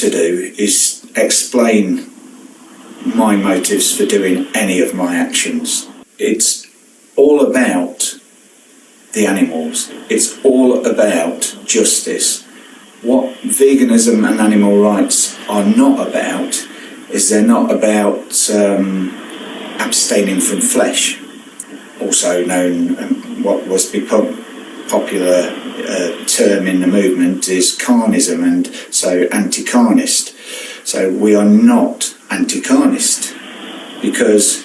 to do is explain my motives for doing any of my actions. It's all about the animals. It's all about justice. What veganism and animal rights are not about is they're not about abstaining from flesh, also known, what was become popular term in the movement is carnism, and so anti-carnist. So we are not anti-carnist, because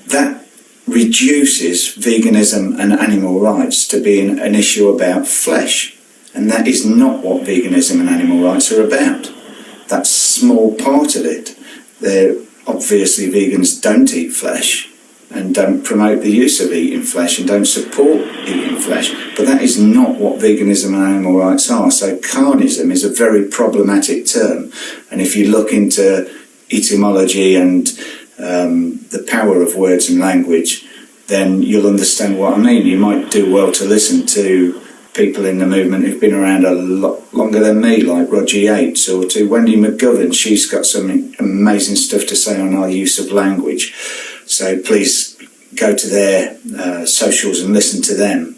that reduces veganism and animal rights to being an issue about flesh, and that is not what veganism and animal rights are about. That's a small part of it. Obviously vegans don't eat flesh and don't promote the use of eating flesh and don't support eating flesh, but that is not what veganism and animal rights are. So carnism is a very problematic term, and if you look into etymology and the power of words and language, then you'll understand what I mean. You might do well to listen to people in the movement who've been around a lot longer than me, like Roger Yates, or to Wendy McGovern. She's got some amazing stuff to say on our use of language. So please go to their socials and listen to them.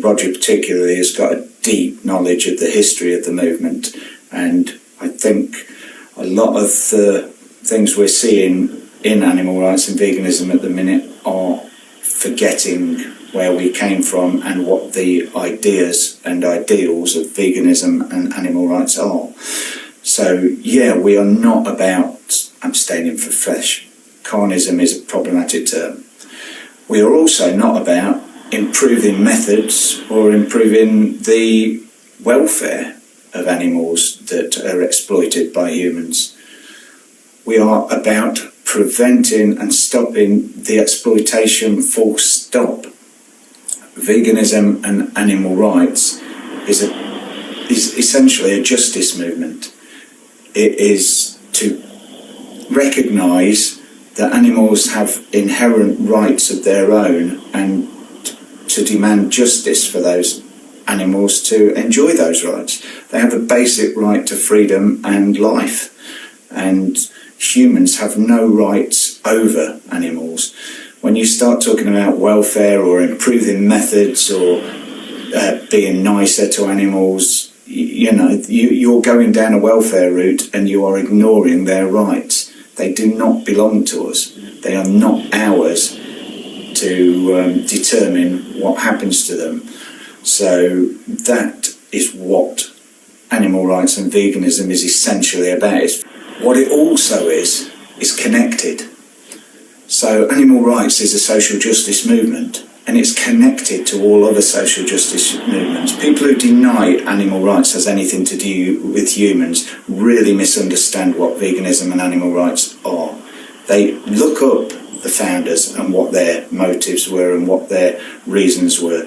Roger particularly has got a deep knowledge of the history of the movement, and I think a lot of the things we're seeing in animal rights and veganism at the minute are forgetting where we came from and what the ideas and ideals of veganism and animal rights are. So yeah, we are not about abstaining from flesh. Carnism is a problematic term. We are also not about improving methods or improving the welfare of animals that are exploited by humans. We are about preventing and stopping the exploitation full stop. Veganism and animal rights is essentially a justice movement. It is to recognise that animals have inherent rights of their own and to demand justice for those animals to enjoy those rights. They have a basic right to freedom and life, and humans have no rights over animals. When you start talking about welfare or improving methods or being nicer to animals, you're going down a welfare route and you are ignoring their rights. They do not belong to us. They are not ours to determine what happens to them. So that is what animal rights and veganism is essentially about. What it also is connected. So animal rights is a social justice movement, and it's connected to all other social justice movements. People who deny animal rights has anything to do with humans really misunderstand what veganism and animal rights are. They look up the founders and what their motives were and what their reasons were.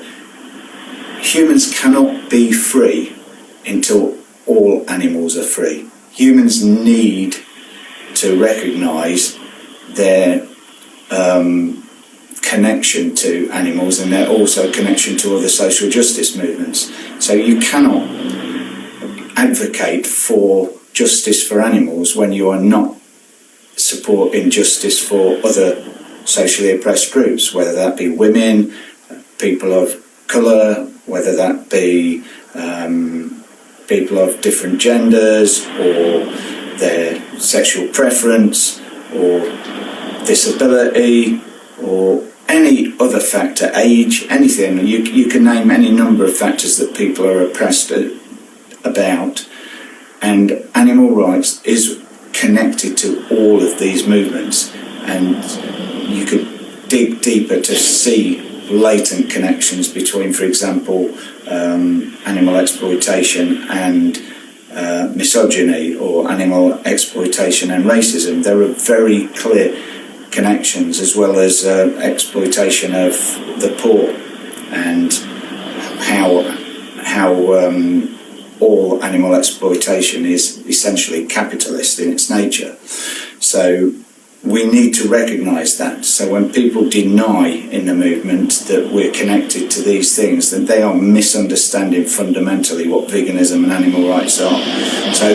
Humans cannot be free until all animals are free. Humans need to recognise their connection to animals and their also connection to other social justice movements. So you cannot advocate for justice for animals when you are not supporting justice for other socially oppressed groups, whether that be women, people of colour, whether that be people of different genders or their sexual preference or disability or any other factor, age, anything. You can name any number of factors that people are oppressed about, and animal rights is connected to all of these movements, and you could dig deeper to see latent connections between, for example, animal exploitation and misogyny, or animal exploitation and racism. There are very clear connections, as well as exploitation of the poor, and how all animal exploitation is essentially capitalist in its nature. So we need to recognise that. So when people deny in the movement that we're connected to these things, then they are misunderstanding fundamentally what veganism and animal rights are. So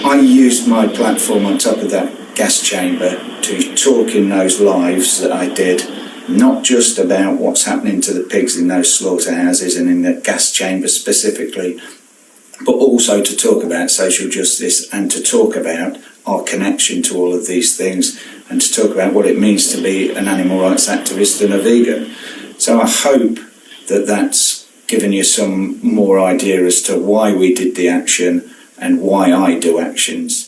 I used my platform on top of that gas chamber to talk in those lives that I did, not just about what's happening to the pigs in those slaughterhouses and in the gas chamber specifically, but also to talk about social justice and to talk about our connection to all of these things and to talk about what it means to be an animal rights activist and a vegan. So I hope that that's given you some more idea as to why we did the action and why I do actions.